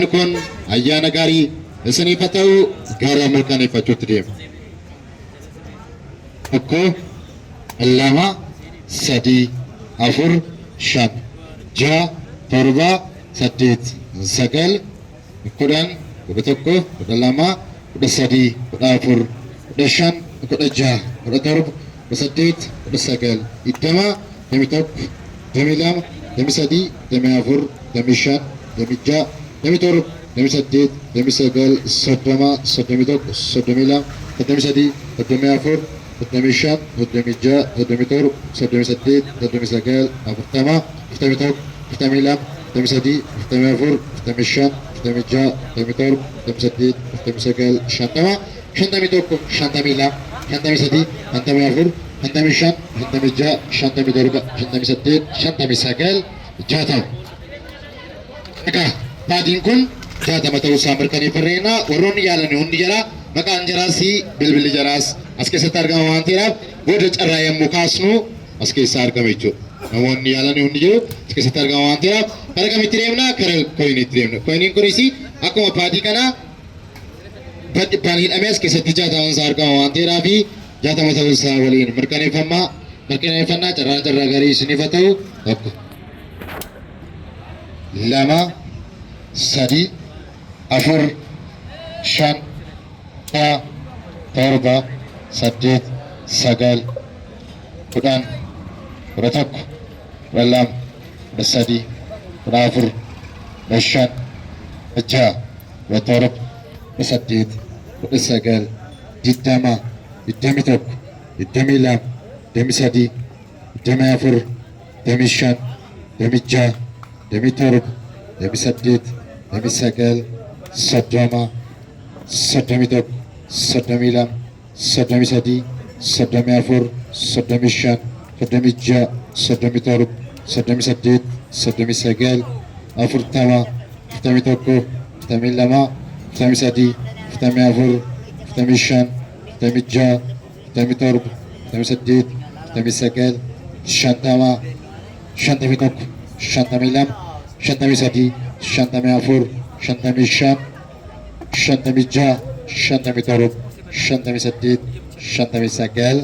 kun ayyaana gaarii isiniif haa ta'u gara mirkaneeffachuutti deema. Tokko, lama, sadii, afur, shan, ja'a, torba, saddeet, sagal, kudhan, kudha tokko, kudha lama, kudha sadii, kudha afur, kudha shan, kudha ja'a, kudha torba, kudha saddeet, kudha sagal, digdama, digdamii tokko, digdamii lama, digdamii sadii, digdamii afur, digdamii shan, digdamii ja'a, digdamii torba, digdamii saddeet, digdamii sagal, soddoma, soddomii tokko, soddomii lama, soddomii sadii, soddomii afur, soddomii shan, soddomii ja'a, soddomii torba, soddomii saddeet, soddomii sagal, afurtama, afurtamii tokko, afurtamii lama, afurtamii sadii, afurtamii afur, afurtamii shan, afurtamii ja'a, afurtamii torba, afurtamii saddeet, afurtamii sagal, shantama, shantamii tokko, shantamii lama, shantamii sadii, shantamii afur, shantamii shan, shantamii ja'a, shantamii torba, shantamii saddeet, shantamii sagal, jaatama. Egaa baadiin kun jaatama ta'uu isaa mirkaneeffanneerra. Warroonni yaalan hundi jira. Maqaan jaraas bilbilli jaraas as keessatti argama waan ta'eef booda carraa yommuu kaasnu as keessaa argama jechuudha. Namoonni yaalan hundi jiru as keessatti argama waan ta'eef kara kamitti deemna? Kara koyiniitti deemna. Koyiniin kunis akkuma baadii kana dhibbaan hidhamee as keessatti jaataman isaa argama waan ta'eef jaatama ta'uu isaa waliin mirkaneeffannaa carraa garii isiniif haa ta'u. Tokko, lama, sadii, afur, shan, ja'a, torba, saddeet, sagal, kudhan, kudha tokko, kudha lama, kudha sadii, kudha afur, kudha shan, kudha ja'a, kudha torba, kudha saddeet, kudha sagal, digdama, digdamii tokko, digdamii lama, digdamii sadii, digdamii afur, digdamii shan, digdamii ja'a, digdamii torba, digdamii saddeet, digdamii sagal, soddoma, soddomii tokko, soddomii lama, soddomii sadii, soddomii afur, soddomii shan, soddomii ja'a, soddomii torba, soddomii saddeet, soddomii sagal, afurtama, afurtamii tokko, afurtamii lama, afurtamii sadii, afurtamii afur, afurtamii shan, afurtamii ja'a, afurtamii torba, afurtamii saddeet, afurtamii sagal, shantama, shantamii tokko, shantamii lama, shantamii sadii, shantamii afur, shantamii shan, shantamii ja'a, shantamii torba, shantamii saddeet, shantamii sagal,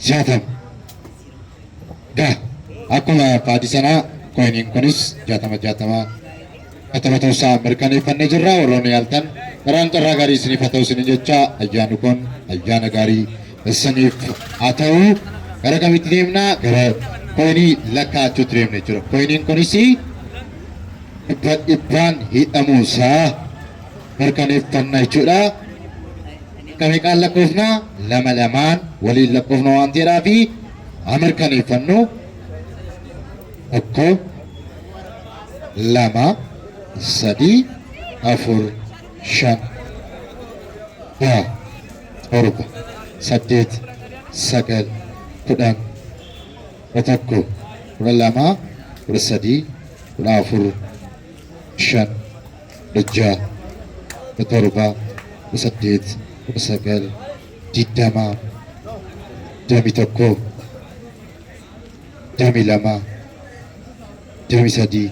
jaatama. Akkuma baadii sanaa koyiniin kunis jaatama ta'uu isaa mirkaneeffannee jirra. Warroonni yaaltan karaan carraa gaarii isiniif haa ta'u isiniin jecha ayyaanni kun ayyaana gaarii isiniif haa ta'u. Gara kamitti deemna? Gara koyinii lakkaa'achuutti deemna jechuudha. Koyiniin kunis dhibbaan hidhamuu isaa mirkaneeffanna jechuudha. Meeqaan lakkoofna? Lama lamaan waliin lakkoofna waan ta'eedhaaf haa mirkaneeffannu. Tokko, lama, sadii, afur, shan, ja'a, torba, saddeet, sagal, kudhan, kudha tokko, kudha lama, kudha sadii, kudha afur, shan, kudha ja'a, kudha torba, kudha saddeet, kudha sagal, digdama, digdamii tokko, digdamii lama, digdamii sadii,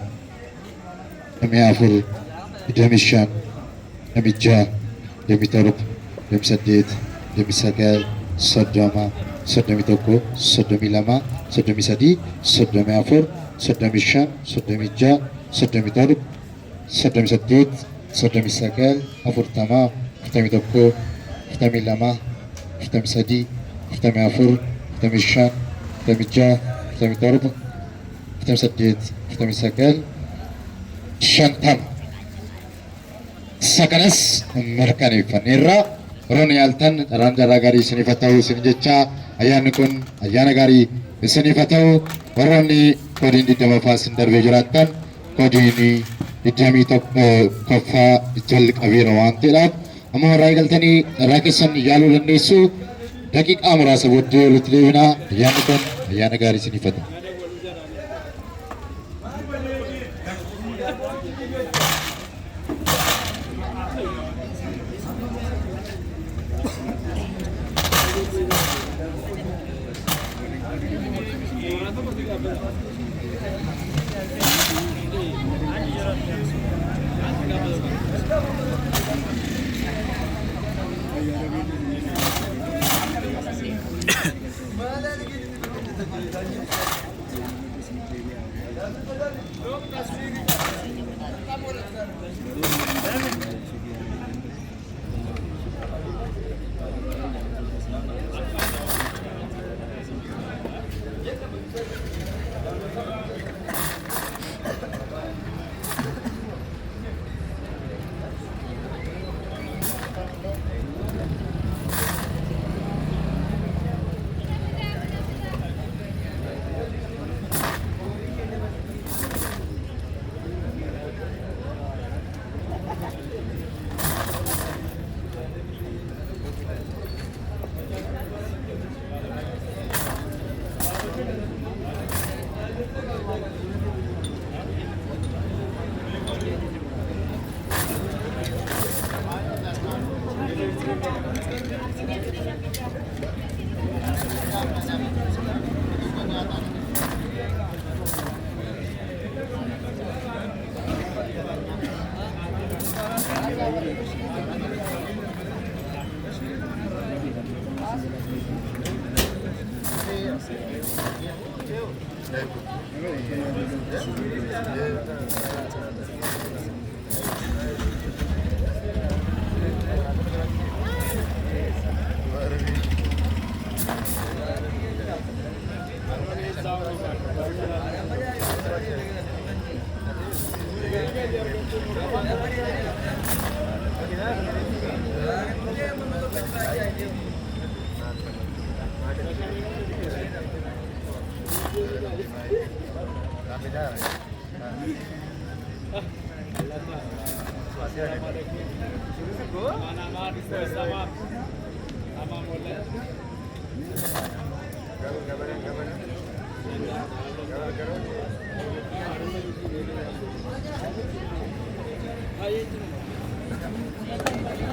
digdamii afur, digdamii shan, digdamii ja'a, digdamii torba, digdamii saddeet, digdamii sagal, soddoma, soddomii tokko, soddomii lama, soddomii sadii, soddomii afur, soddomii shan, soddomii ja'a, soddomii torba, soddomii saddeet, soddomii sagal, afurtama, afurtamii tokko, afurtamii lama, afurtamii sadii, afurtamii afur, afurtamii shan, afurtamii ja'a, afurtamii torba, afurtamii saddeet, afurtamii sagal, shantama. Sakalas mirkaneeffanneerra. Warroonni yaaltan carraa gaarii isiniif haa ta'u isin jecha ayyaanni kun ayyaana gaarii isiniif haa ta'u. Warroonni koodiin 20 isin darbee jiraattan koodiin 21ffaa jalqabeera waan ta'eedhaaf amma warraa eegaltanii carraa keessan yaaluu dandeessu. Daqiiqaa muraasa booddee walitti deebinaa. Ayyaanni kun ayyaana gaarii isiniif haa ta'u.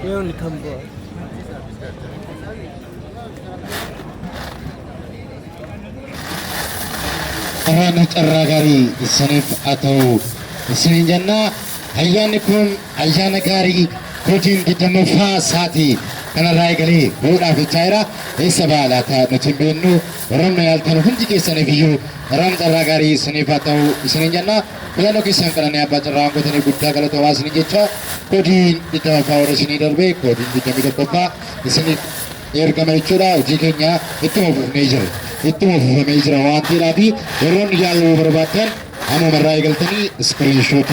You only come back. Karena ceragari senif atau senjana ayyan kun ayyan gari kotin kita mufasati karena ragali buat bicara esabala ta nutimbennu orang menyalkan hundi kisah neviyu orang ceragari senif atau senjana kalau kisah kerana apa cerang kotin buddha kalau tawas ni kita kotin kita power sini darbe kotin kita mikir papa senif ergamai cura jikanya itu major itu major wanti rabi orang yang berbatan amo merai galtani screenshot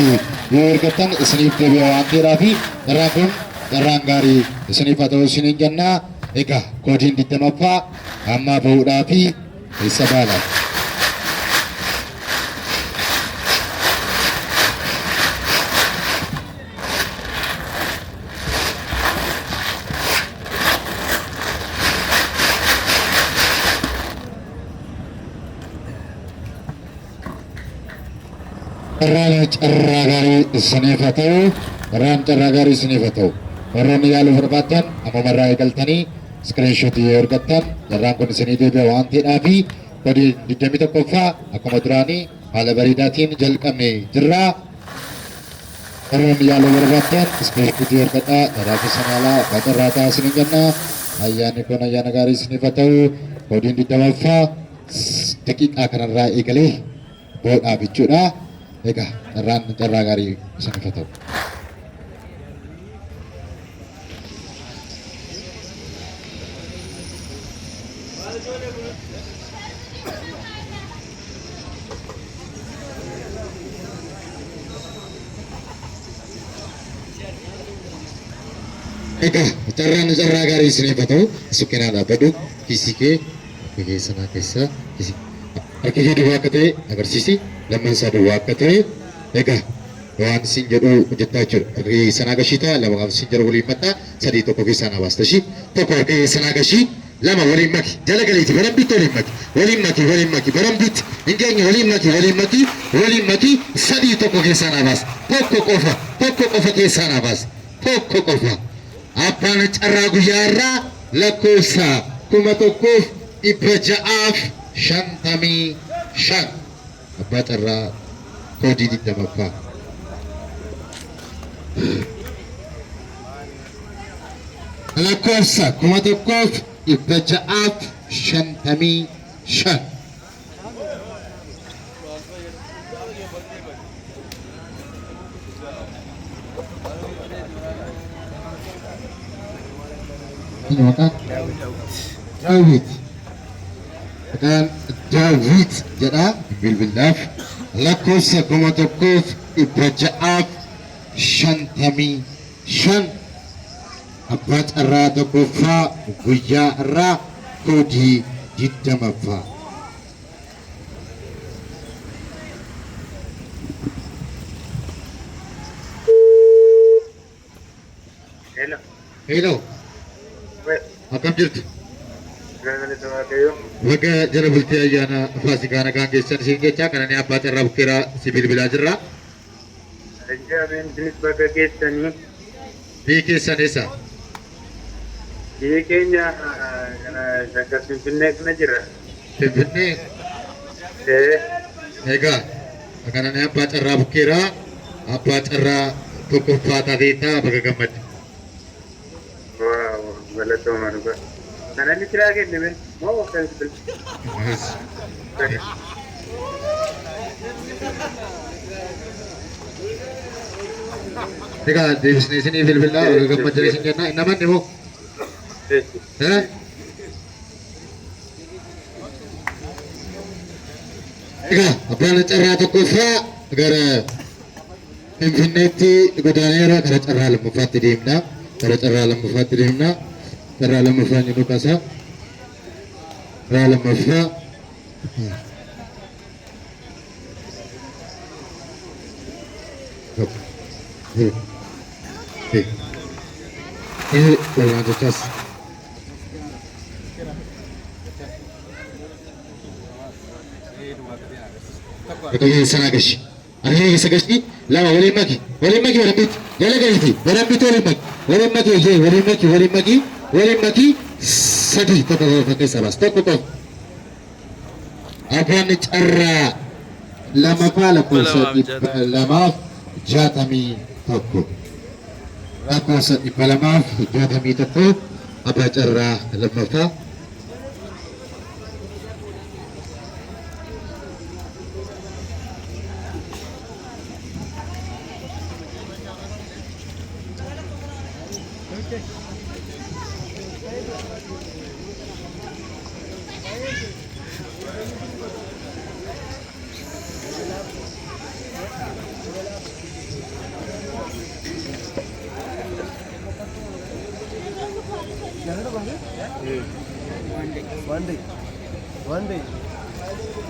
yorgatan snip debi wanti rabi darapun darangari snip atau sini janna eka kodin ditemapa amma bau rabi isabala Ram ceragari senifatau. Orang yang lalu berbatan, amo merai galtani, screenshot yorgatan, darang kon seni debe wanti nabi, kodi ditemita kofa, aku madrani, ala baridatin jal kami jerra. Orang yang lalu berbatan, screenshot yorgatan, darang sanala, batar rata seningana, ayyan kon ayyan nagari senifatau, kodi ditamafa, tekik akan rai kali, buat abicuda. Eka, ran ceragari senifatau. Eka, ceragari senifatau. Sukena ada beduk, kisi ke sana kesa, kisi. Arki dua kete agar sisi. Laman sa dua kate eka wan sinjadu jetachu ri sanagashita lama sinjaru wali mata sadi to ko sana wastashi to ko ke sanagashi lama wali maki jalagali ti baram bitoli maki baram bit ingenya wali maki sadi to ko ke sana was pokko kofa ke sana was pokko kofa apana carragu yarra lakosa kuma tokkoof ibrajaaf shantami shan Abbaa kodi di damappa lakkoofsa 1655. Ini maka David. Dan David jedha bilbilaaf lakkoofsa 1655. Abbaa carraa tokkoffaa guyyaa irraa koodii 20ffaa. Hello. Akkam jirtu? Baga jala bultii ayyaana Faasikaa nagaan geessan isin jechaa kanani abbaa carraa bukkeeraa si bilbilaa jirra. Baga geessanii. Biyyi keessan eessa? Biyyi keenya akka Finfinnee kana jira. Finfinnee? Egaa kanani abbaa carraa bukkeeraa abbaa carraa tokkoffaa taateettaa baga gammadde. Galatooma dhugaa. Kanani siraa kenname moo wakkaan sibil? Egaa deebisnee isinii bilbilaa baga gammaddan isin jenna. Hin amanne moo? Egaa abbaan carraa tokkoffaa gara Finfinneetti godaaneera gara carraa lammaffaatti deemna. Gara carraa lammaffaatti deemna. Carraa lammaffaan jedhu kasa. Carraa lammaffaa. Lanjutas. Betul sana guys. Akhirnya kita guys ni lama boleh magi berambut. Jalan guys ni berambut boleh magi. Sedih tetap pakai sabar. Stop. Apa ni cara lama pala kursa lama jatami toko. Kursa lama jatami toko. Apa cara lama pa? One day.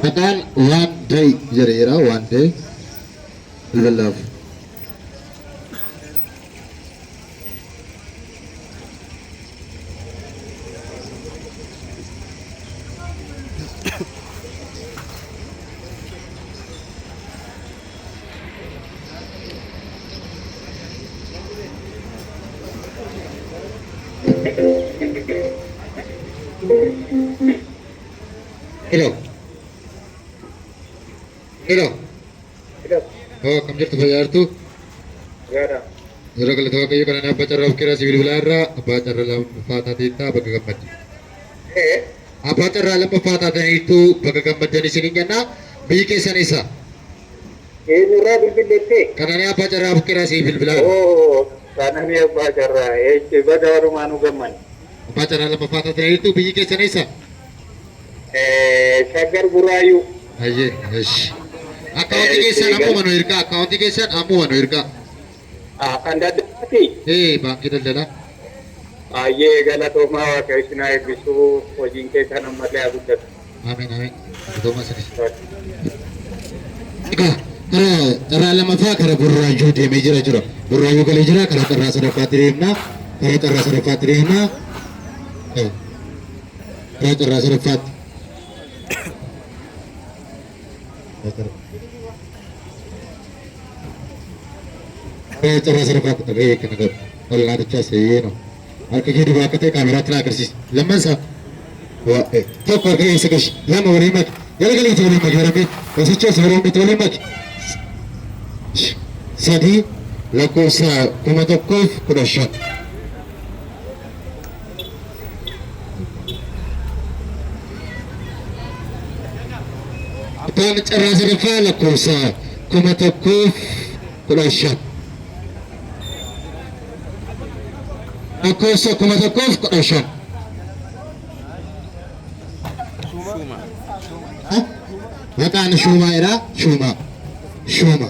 Betul, one day jadi one day. We will love. Hello. Oh, kamu jadi bayar tuh? Gara. Jero kalau tahu kayu karena apa cara kira sibil belara, apa cara dalam fata tita bagi gambar. Apa cara dalam fata itu bagi gambar jadi sininya na bikin sanisa. Murah bilbilete. Karena apa cara kira sibil belara? Oh, karena ni apa cara? Coba dalam rumah gaman. Apa cara dalam fata itu bikin sanisa? Sagar burayu. Aye, yes. Akaunti kesan amu manuirka, akaunti kesan amu manuirka. Akan dadati. Bang kita dala. Aye galatoma wa kaisna bisu wajin kesan amalle abudat. Amin. Itu masih. Kara lama fa kara burraju de mejira jura. Burraju kali jira kara terasa dapat terima. Kara terasa dapat terima. Kara terasa dapat. Terasa dapat. Kena kalau ada cas ini. Aku kiri bakatnya kamera telah kersis. Lemah sah. Wah, tak kau kaya sekish. Lama berimak. Jalan kali itu berimak. Berimak. Kasih cas berimak. Berimak. Sadi, laku sa kumatokov kuda shot. Abbaan carraa sadaffaa lakkoofsa 1115. Lakkoofsa 1115. Maqaan Shumaadha. Shuma.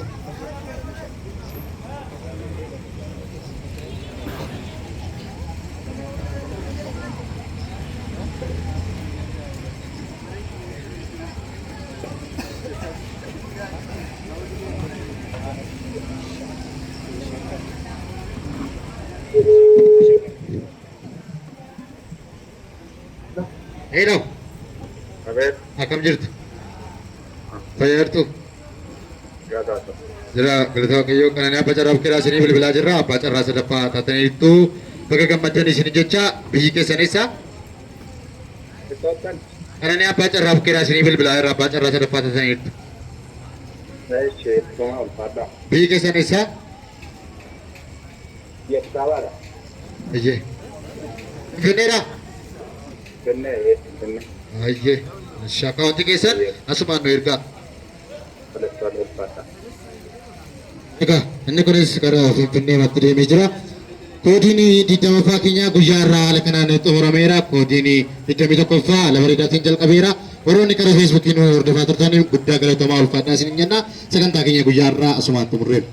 Hello. Abet, Akkam jirtu? Fayyartu? gata. Jira galata Waaqayyoo kanaan abbaa carraa bukeeraa isinii bilbilaa jirra. Abbaa carraa sadaffaa taataniittu bakka gammaddan isin jecha biyyi keessanis Itotan, kanaan abbaa carraa bukeeraa isinii bilbilaa jirra. Abbaa carraa sadaffaa taataniittu saya cuma ulfada. biyyi keessanis Ya sabar. ayyee finfinneedha. Kena, kena. Ayyee shaakaawwanti keessan asumaan nu ergaa. Kalau ulfada. Egaa inni kunis gara Finfinneetti deemee jira. Koodiin 20ffaa keenya guyyaa irraa haala kanaan xumurameera. Koodiin 21ffaa lafa bareedaatiin jalqabeera. Warroonni karaa feesbuukii nu hordofaa turtan guddaa galatooma ulfaadhaa isin jenna. Sagantaa keenya guyyaa irraa asumaan xumurreera.